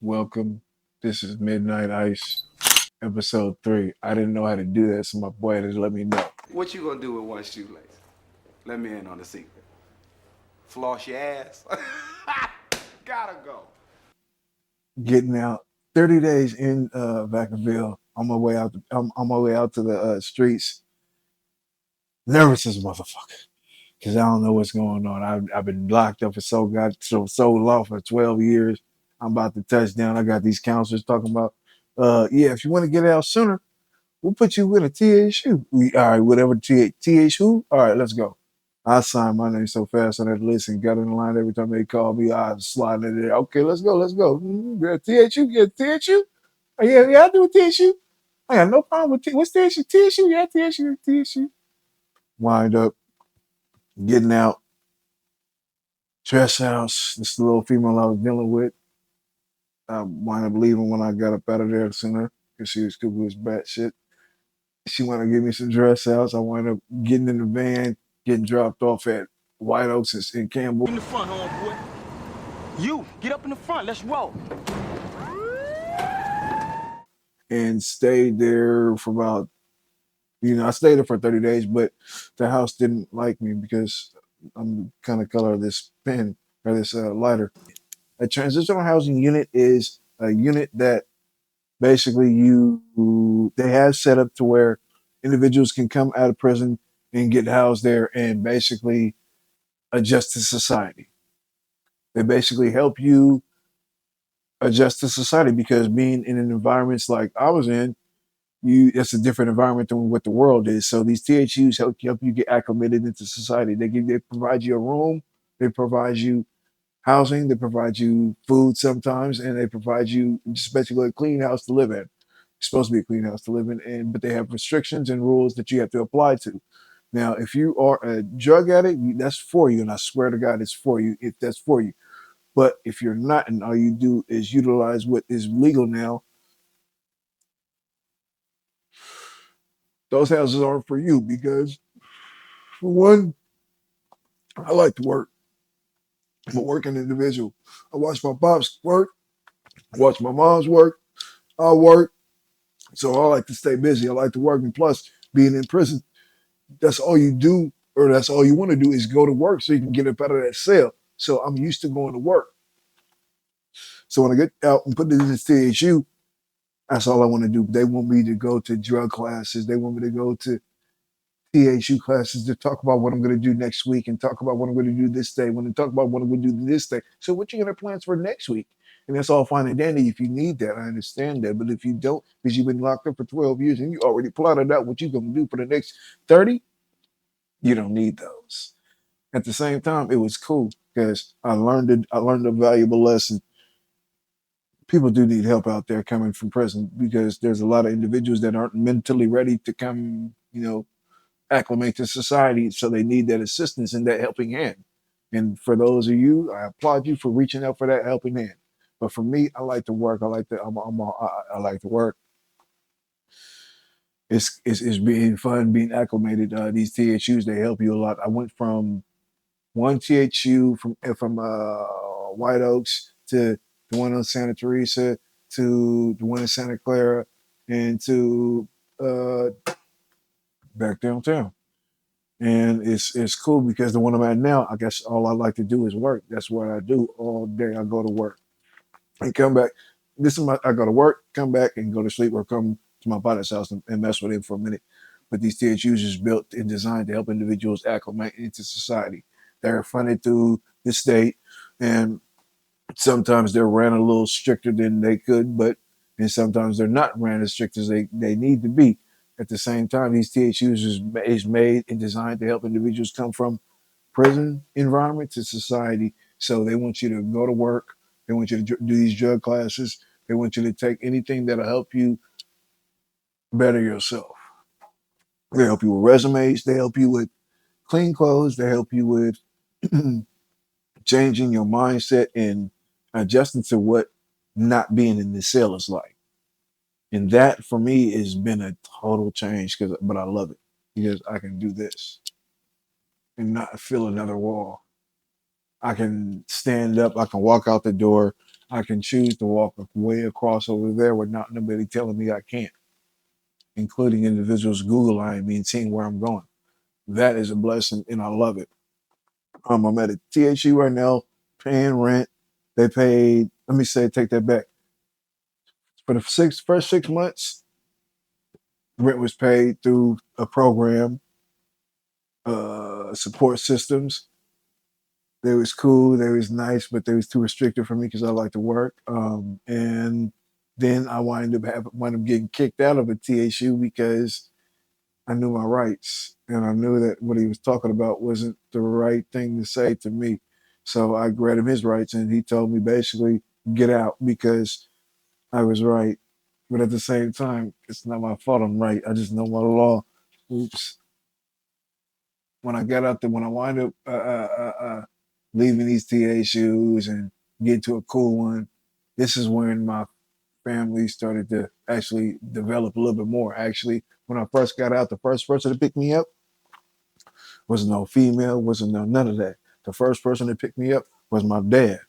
Welcome. This is Midnight Ice, Ep.3. I didn't know how to do that, so my boy had to let me know. What you gonna do with one shoelace? Let me in on the secret. Floss your ass. Gotta go. Getting out 30 days in Vacaville. On my way out to the streets. Nervous as a motherfucker because I don't know what's going on. I've been locked up for so long for 12 years. I'm about to touch down. I got these counselors talking about, yeah, if you want to get out sooner, we'll put you with a THU. All right, whatever THU. All right, let's go. I signed my name so fast on that list and got in line every time they called me. I was sliding in there. Okay, let's go, let's go. Yeah, THU, yeah, THU. Oh, yeah, yeah, I do with THU. I got no problem with what's THU? THU, yeah, THU, THU. Wind up getting out, dress house. This little female I was dealing with. I wind up leaving when I got up out of there sooner because she was stupid as bat shit. She wanted to give me some dress house. I wound up getting in the van, getting dropped off at White Oaks in Campbell. In the front, homeboy. You, get up in the front. Let's roll. And stayed there for about, I stayed there for 30 days, but the house didn't like me because I'm the kind of color of this pen or this lighter. A transitional housing unit is a unit that basically they have set up to where individuals can come out of prison and get housed there and basically adjust to society. They basically help you adjust to society because being in an environment like I was in, it's a different environment than what the world is. So these THUs help you get acclimated into society. They provide you a room, they provide you housing, they provide you food sometimes, and they provide you just basically a clean house to live in. It's supposed to be a clean house to live in, and but they have restrictions and rules that you have to apply to. Now, if you are a drug addict, that's for you, and I swear to God, it's for you. If that's for you, but if you're not, and all you do is utilize what is legal now, those houses aren't for you because, for one, I like to work. I'm a working individual. I watch my pops work, I watch my mom's work, I work. So I like to stay busy. I like to work. And plus, being in prison, that's all you do, or that's all you want to do is go to work so you can get up out of that cell. So I'm used to going to work. So when I get out and put it in this THU, that's all I want to do. They want me to go to drug classes. They want me to go to THU classes to talk about what I'm going to do next week and talk about what I'm going to do this day. When they talk about what I'm going to do this day. So what you going to plans for next week? And that's all fine and dandy if you need that. I understand that. But if you don't, because you've been locked up for 12 years and you already plotted out what you're going to do for the next 30, you don't need those. At the same time, it was cool because I learned it. I learned a valuable lesson. People do need help out there coming from prison because there's a lot of individuals that aren't mentally ready to come, acclimate to society. So they need that assistance and that helping hand. And for those of you, I applaud you for reaching out for that helping hand. But for me, I like to work. I like to work. It's being fun, being acclimated. These THUs, they help you a lot. I went from one THU from White Oaks to the one on Santa Teresa to the one in Santa Clara and to uh, back downtown. And it's cool because the one I'm at now, I guess all I like to do is work. That's what I do all day. I go to work and come back. I go to work, come back, and go to sleep, or come to my partner's house and mess with him for a minute. But these THUs is built and designed to help individuals acclimate into society. They're funded through the state, and sometimes they're ran a little stricter than they could, but and sometimes they're not ran as strict as they need to be. At the same time, these THUs is made and designed to help individuals come from prison environment to society. So they want you to go to work. They want you to do these drug classes. They want you to take anything that'll help you better yourself. They help you with resumes. They help you with clean clothes. They help you with changing your mindset and adjusting to what not being in the cell is like. And that for me has been a total change but I love it because I can do this and not feel another wall. I can stand up. I can walk out the door. I can choose to walk way across over there without nobody telling me I can't, including individuals Google eyeing me and seeing where I'm going. That is a blessing, and I love it. I'm at a THU right now, paying rent. They paid. Let me say, take that back. For the first 6 months, rent was paid through a program, support systems. They was cool. They was nice, but they was too restrictive for me because I like to work. And then I wind up getting kicked out of a TSU because I knew my rights and I knew that what he was talking about wasn't the right thing to say to me. So I granted him his rights, and he told me basically get out because I was right. But at the same time, it's not my fault I'm right. I just know my law. Oops. When I got out there, when I wind up leaving these THUs and get to a cool one, this is when my family started to actually develop a little bit more. Actually, when I first got out, the first person to pick me up was no female, wasn't no none of that. The first person that picked me up was my dad.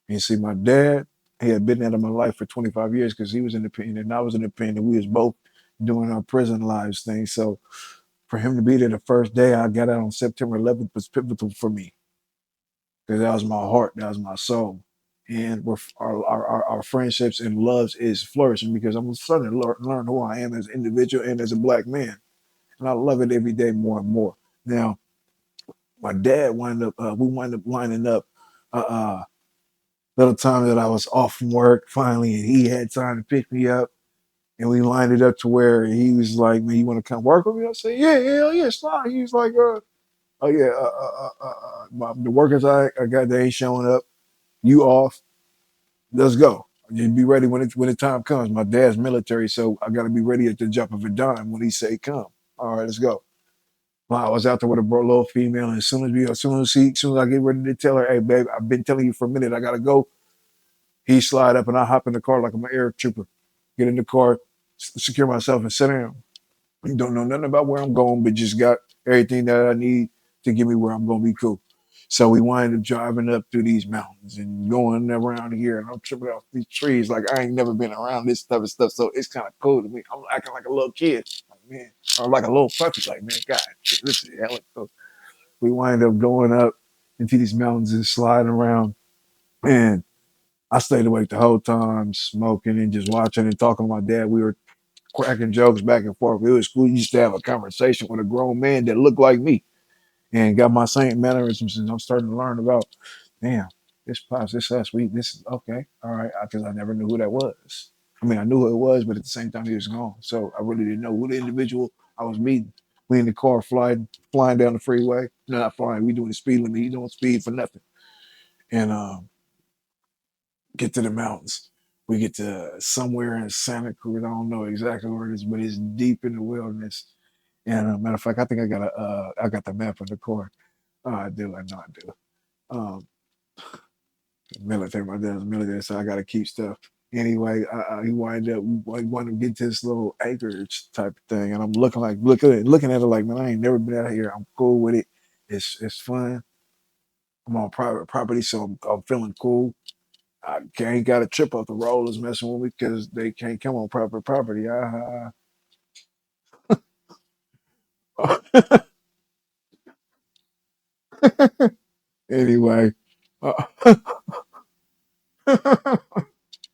And you see, my dad, he had been out of my life for 25 years because he was independent and I was independent. We was both doing our prison lives thing. So for him to be there the first day I got out on September 11th was pivotal for me because that was my heart, that was my soul. And our friendships and loves is flourishing because I'm starting to learn who I am as an individual and as a black man. And I love it every day more and more. Now, my dad we wind up lining up little time that I was off from work finally, and he had time to pick me up. And we lined it up to where he was like, "Man, you want to come work with me?" I said, "Yeah, hell yeah, slide." He was like, "Oh yeah, the workers I got they ain't showing up. You off? Let's go. Just be ready when the time comes." My dad's military, so I got to be ready at the jump of a dime when he say come. All right, let's go. Well, I was out there with a little female, and as soon as I get ready to tell her, "Hey, babe, I've been telling you for a minute, I gotta go." He slide up, and I hop in the car like I'm an air trooper. Get in the car, secure myself, and sit down. Don't know nothing about where I'm going, but just got everything that I need to get me where I'm going to be cool. So we wind up driving up through these mountains and going around here, and I'm tripping off these trees like I ain't never been around this type of stuff. So it's kind of cool to me. I'm acting like a little kid, like, man, or like a little puppy, like man, God, this is hella cool. We wind up going up into these mountains and sliding around, and I stayed awake the whole time, smoking and just watching and talking to my dad. We were cracking jokes back and forth. It was cool. You used to have a conversation with a grown man that looked like me and got my same mannerisms. And I'm starting to learn about, damn, this pops, this us, this is okay, all right, because I never knew who that was. I mean, I knew who it was, but at the same time, he was gone. So I really didn't know who the individual I was meeting. We in the car flying down the freeway. No, not flying. We doing the speed limit. He don't speed for nothing. And get to the mountains. We get to somewhere in Santa Cruz. I don't know exactly where it is, but it's deep in the wilderness. And matter of fact, I think I got the map of the car. Oh, I do. I know I do. Um, military. My dad's military, so I got to keep stuff. Anyway, we wind up getting to this little acreage type of thing, and I'm looking at it like, man, I ain't never been out here. I'm cool with it. It's fun. I'm on private property, so I'm feeling cool. I ain't got a trip off the rollers messing with me because they can't come on private property. Anyway, uh,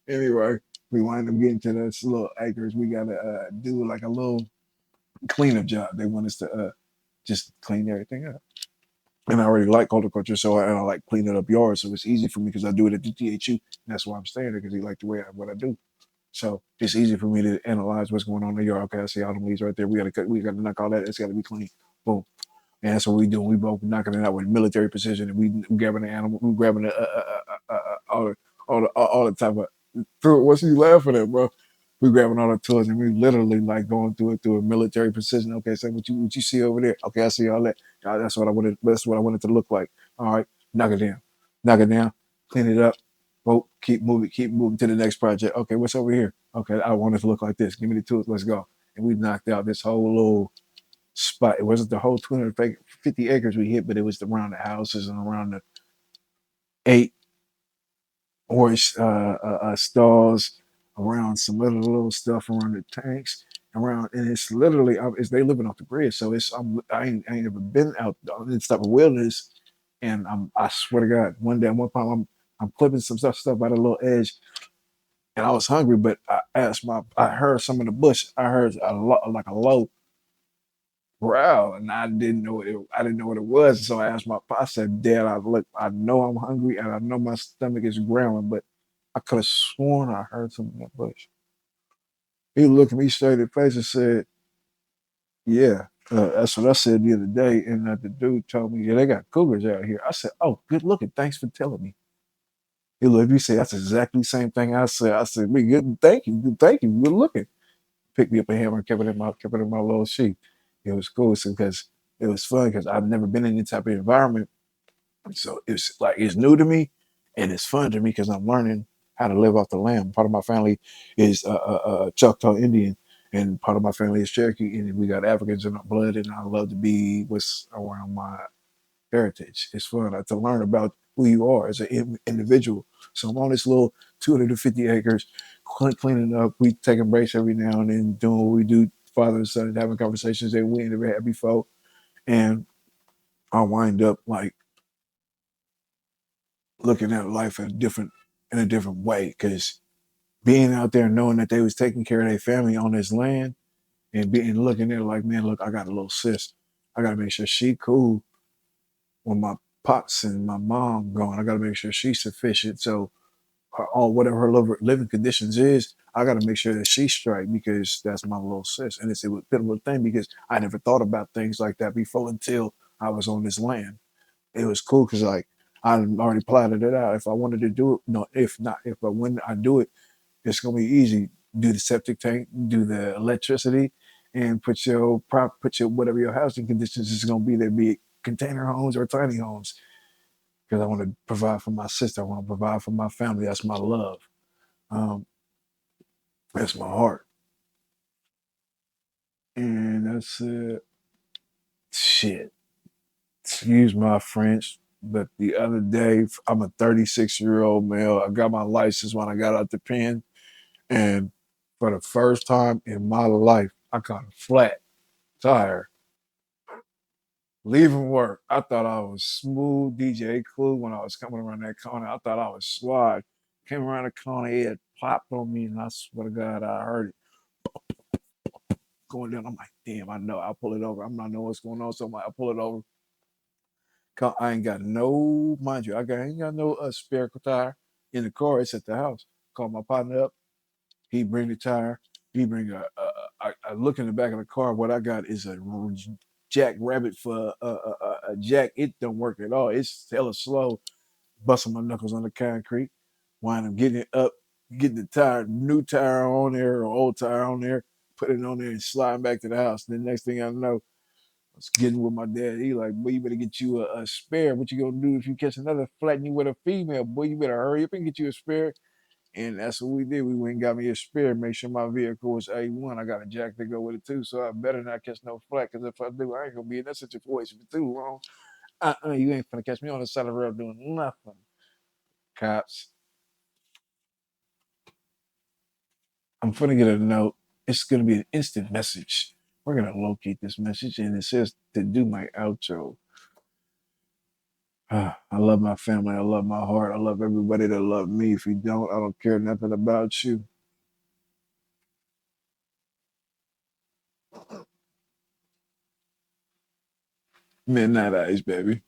anyway, we wind up getting to this little acres. We gotta do like a little cleanup job. They want us to just clean everything up. And I already like horticulture, so I like cleaning up yards. So it's easy for me because I do it at the THU. And that's why I'm staying there because he like the way what I do. So it's easy for me to analyze what's going on in the yard. Okay, I see all the leaves right there. We gotta knock all that. It's gotta be clean. Boom. And that's what we do. We both knocking it out with military precision, and we grabbing the animal, we grabbing all the type of. What's you laughing at, bro? We grabbing all the tools, and we literally like going through it through a military precision. Okay, so what you see over there? Okay, I see all that. That's what I wanted. That's what I wanted to look like. All right, knock it down, clean it up. Well, keep moving to the next project. Okay, what's over here? Okay, I want it to look like this. Give me the tools. Let's go. And we knocked out this whole little spot. It wasn't the whole 250 acres we hit, but it was around the houses and around the eight orange stalls around some little stuff around the tanks around, and it's literally it's they living off the grid, so I ain't ever been out on this type of wilderness, and I swear to God, one point I'm clipping some stuff out of a little edge, and I was hungry, but I heard some of the bush, I heard like a low growl, and I didn't know what it was, so I asked I said, Dad, I know I'm hungry, and I know my stomach is growling, but I could have sworn I heard something in that bush. He looked at me straight in the face and said, "Yeah, that's what I said the other day." And the dude told me, "Yeah, they got cougars out here." I said, "Oh, good looking. Thanks for telling me." He looked at me and said, "That's exactly the same thing I said." I said, "Me good. Thank you. Good looking." Picked me up a hammer and kept it in my little sheet. It was cool because it was fun because I've never been in any type of environment, so it's new to me, and it's fun to me because I'm learning how to live off the land. Part of my family is Choctaw Indian, and part of my family is Cherokee Indian. We got Africans in our blood, and I love to be what's around my heritage. It's fun to learn about who you are as an individual. So I'm on this little 250 acres, cleaning up. We taking breaks every now and then, doing what we do, father and son, having conversations that we ain't never had before, and I wind up like looking at life in a different way because being out there knowing that they was taking care of their family on this land and being looking at it like, man, look, I got a little sis. I gotta make sure she cool when my pops and my mom gone. I gotta make sure she's sufficient. So all whatever her living conditions is, I gotta make sure that she's straight because that's my little sis. And it's a pivotal thing because I never thought about things like that before until I was on this land. It was cool because like I already plotted it out. If I wanted to do it, no, if not, if but when I do it, it's gonna be easy. Do the septic tank, do the electricity, and put your whatever your housing conditions is gonna be. There be it container homes or tiny homes because I want to provide for my sister. I want to provide for my family. That's my love. Um, that's my heart, and that's shit. Excuse my French, but the other day, I'm a 36-year-old male. I got my license when I got out the pen, and for the first time in my life, I caught a flat tire leaving work. I thought I was smooth DJ Clue when I was coming around that corner. I thought I was swag. Came around the corner, it popped on me, and I swear to God, I heard it going down. I'm like, damn, I know. I'll pull it over. I'm not know what's going on, so I pull it over. I ain't got no, mind you, I ain't got no spare tire in the car. It's at the house. Call my partner up. He bring the tire. He bring I look in the back of the car. What I got is a jack rabbit for a jack. It don't work at all. It's hella slow. Busting my knuckles on the concrete. Wind up getting it up, getting the tire, new tire on there or old tire on there, put it on there and sliding back to the house. And the next thing I know, I was getting with my dad. He like, boy, you better get you a spare. What you gonna do if you catch another flatten you with a female? Boy, you better hurry up and get you a spare. And that's what we did. We went and got me a spare, make sure my vehicle was A1. I got a jack to go with it too, so I better not catch no flack. Because if I do, I ain't gonna be in that situation for too long. You ain't gonna catch me on the side of the road doing nothing. Cops, I'm gonna get a note. It's gonna be an instant message. We're gonna locate this message, and it says to do my outro. I love my family. I love my heart. I love everybody that love me. If you don't, I don't care nothing about you. Midnight eyes, baby.